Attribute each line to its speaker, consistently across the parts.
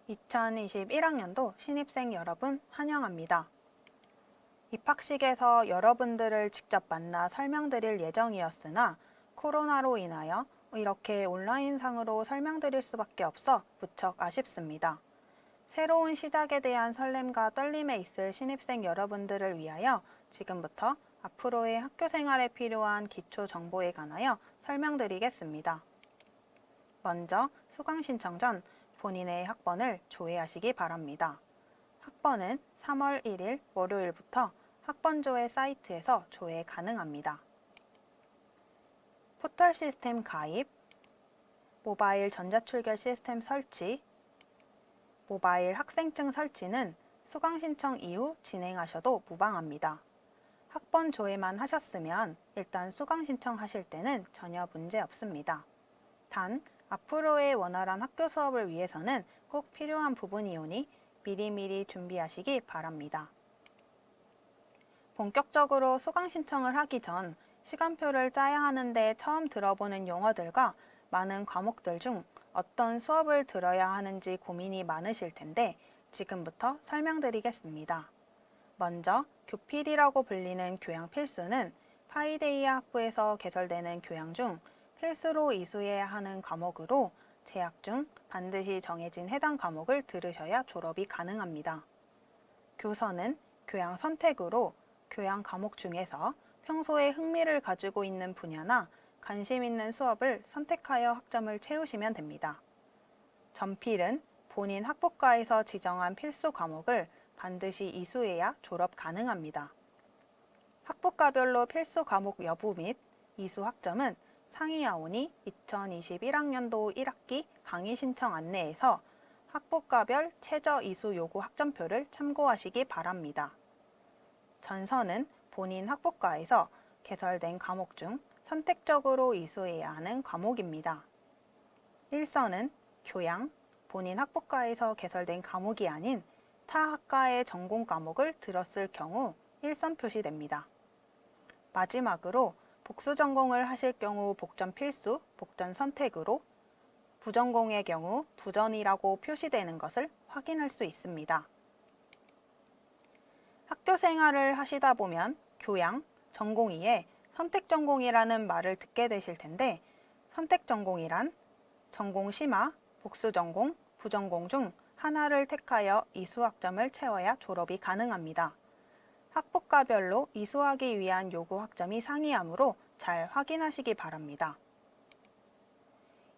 Speaker 1: 2021학년도 신입생 여러분 환영합니다. 입학식에서 여러분들을 직접 만나 설명드릴 예정이었으나 코로나로 인하여 이렇게 온라인상으로 설명드릴 수밖에 없어 무척 아쉽습니다. 새로운 시작에 대한 설렘과 떨림에 있을 신입생 여러분들을 위하여 지금부터 앞으로의 학교 생활에 필요한 기초 정보에 관하여 설명드리겠습니다. 먼저 수강 신청 전 본인의 학번을 조회하시기 바랍니다. 학번은 3월 1일 월요일부터 학번조회 사이트에서 조회 가능합니다. 포털 시스템 가입, 모바일 전자출결 시스템 설치, 모바일 학생증 설치는 수강 신청 이후 진행하셔도 무방합니다. 학번 조회만 하셨으면 일단 수강 신청하실 때는 전혀 문제 없습니다. 단, 앞으로의 원활한 학교 수업을 위해서는 꼭 필요한 부분이오니 미리미리 준비하시기 바랍니다. 본격적으로 수강 신청을 하기 전 시간표를 짜야 하는데 처음 들어보는 용어들과 많은 과목들 중 어떤 수업을 들어야 하는지 고민이 많으실 텐데 지금부터 설명드리겠습니다. 먼저 교필이라고 불리는 교양 필수는 파이데이아 학부에서 개설되는 교양 중 필수로 이수해야 하는 과목으로 재학 중 반드시 정해진 해당 과목을 들으셔야 졸업이 가능합니다. 교선은 교양 선택으로 교양 과목 중에서 평소에 흥미를 가지고 있는 분야나 관심 있는 수업을 선택하여 학점을 채우시면 됩니다. 전필은 본인 학부과에서 지정한 필수 과목을 반드시 이수해야 졸업 가능합니다. 학부과별로 필수 과목 여부 및 이수 학점은 상이하오니 2021학년도 1학기 강의 신청 안내에서 학부과별 최저 이수 요구 학점표를 참고하시기 바랍니다. 전선은 본인 학부과에서 개설된 과목 중 선택적으로 이수해야 하는 과목입니다. 일선은 교양, 본인 학부과에서 개설된 과목이 아닌 타 학과의 전공 과목을 들었을 경우 일선 표시됩니다. 마지막으로 복수 전공을 하실 경우 복전 필수, 복전 선택으로 부전공의 경우 부전이라고 표시되는 것을 확인할 수 있습니다. 학교 생활을 하시다 보면 교양, 전공의에 선택전공이라는 말을 듣게 되실 텐데 선택전공이란 전공 심화, 복수전공, 부전공 중 하나를 택하여 이수학점을 채워야 졸업이 가능합니다. 학부과별로 이수하기 위한 요구 학점이 상이하므로 잘 확인하시기 바랍니다.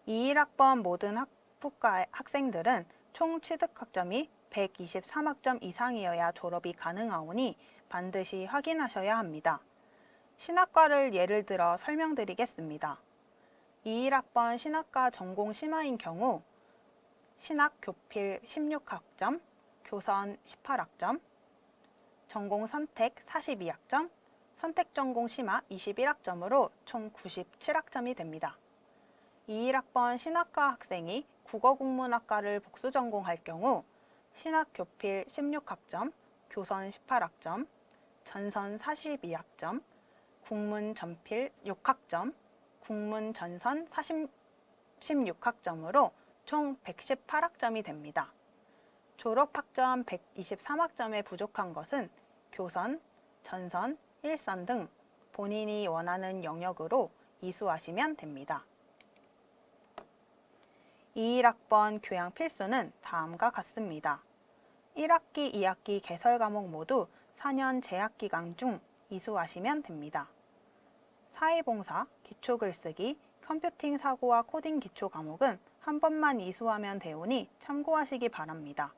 Speaker 1: 21학번 모든 학부과 학생들은 총 취득 학점이 123학점 이상이어야 졸업이 가능하오니 반드시 확인하셔야 합니다. 신학과를 예를 들어 설명드리겠습니다. 21학번 신학과 전공 심화인 경우 신학 교필 16학점, 교선 18학점, 전공 선택 42학점, 선택 전공 심화 21학점으로 총 97학점이 됩니다. 21학번 신학과 학생이 국어국문학과를 복수 전공할 경우 신학 교필 16학점, 교선 18학점, 전선 42학점, 국문 전필 6학점, 국문 전선 16학점으로 총 118학점이 됩니다. 졸업학점 123학점에 부족한 것은 교선, 전선, 일선 등 본인이 원하는 영역으로 이수하시면 됩니다. 21학번 교양 필수는 다음과 같습니다. 1학기, 2학기 개설 과목 모두 4년 재학기간 중 이수하시면 됩니다. 사회봉사, 기초글쓰기, 컴퓨팅 사고와 코딩 기초 과목은 한 번만 이수하면 되오니 참고하시기 바랍니다.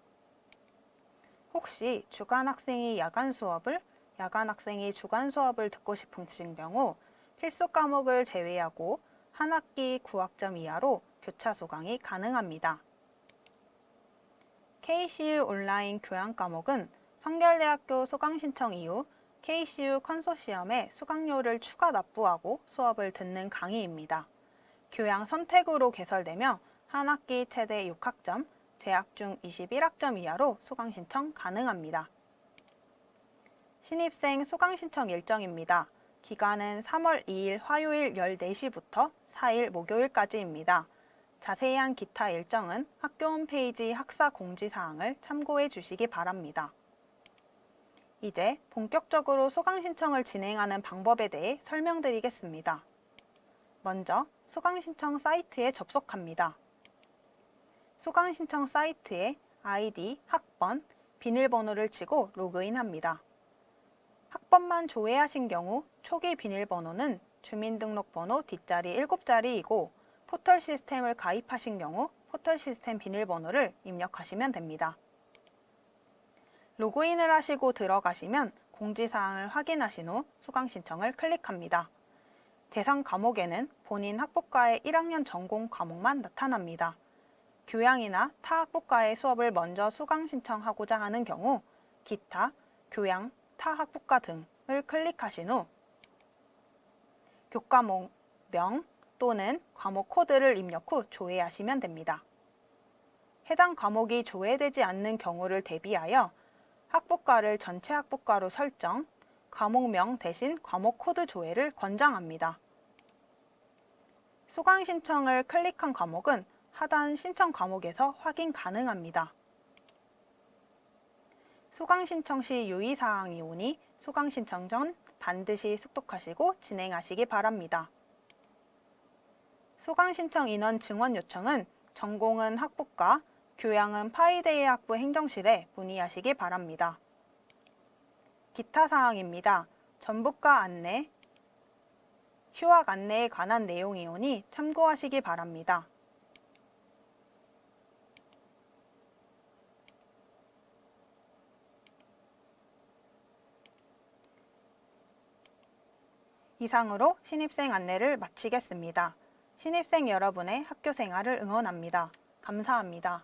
Speaker 1: 혹시 주간 학생이 야간 수업을, 야간 학생이 주간 수업을 듣고 싶으신 경우 필수 과목을 제외하고 한 학기 9학점 이하로 교차 수강이 가능합니다. KCU 온라인 교양 과목은 성결대학교 수강 신청 이후 KCU 컨소시엄에 수강료를 추가 납부하고 수업을 듣는 강의입니다. 교양 선택으로 개설되며 한 학기 최대 6학점, 재학 중 21학점 이하로 수강 신청 가능합니다. 신입생 수강 신청 일정입니다. 기간은 3월 2일 화요일 14시부터 4일 목요일까지입니다. 자세한 기타 일정은 학교 홈페이지 학사 공지사항을 참고해 주시기 바랍니다. 이제 본격적으로 수강 신청을 진행하는 방법에 대해 설명드리겠습니다. 먼저 수강 신청 사이트에 접속합니다. 수강 신청 사이트에 아이디, 학번, 비밀번호를 치고 로그인합니다. 학번만 조회하신 경우 초기 비밀번호는 주민등록번호 뒷자리 7자리이고 포털 시스템을 가입하신 경우 포털 시스템 비밀번호를 입력하시면 됩니다. 로그인을 하시고 들어가시면 공지사항을 확인하신 후 수강 신청을 클릭합니다. 대상 과목에는 본인 학부과의 1학년 전공 과목만 나타납니다. 교양이나 타 학부과의 수업을 먼저 수강 신청하고자 하는 경우 기타, 교양, 타 학부과 등을 클릭하신 후 교과목명 또는 과목 코드를 입력 후 조회하시면 됩니다. 해당 과목이 조회되지 않는 경우를 대비하여 학부과를 전체 학부과로 설정, 과목명 대신 과목 코드 조회를 권장합니다. 수강 신청을 클릭한 과목은 하단 신청 과목에서 확인 가능합니다. 수강 신청 시 유의사항이 오니 수강 신청 전 반드시 숙독하시고 진행하시기 바랍니다. 수강 신청 인원 증원 요청은 전공은 학부과, 교양은 파이데이 학부 행정실에 문의하시기 바랍니다. 기타 사항입니다. 전북과 안내, 휴학 안내에 관한 내용이 오니 참고하시기 바랍니다. 이상으로 신입생 안내를 마치겠습니다. 신입생 여러분의 학교 생활을 응원합니다. 감사합니다.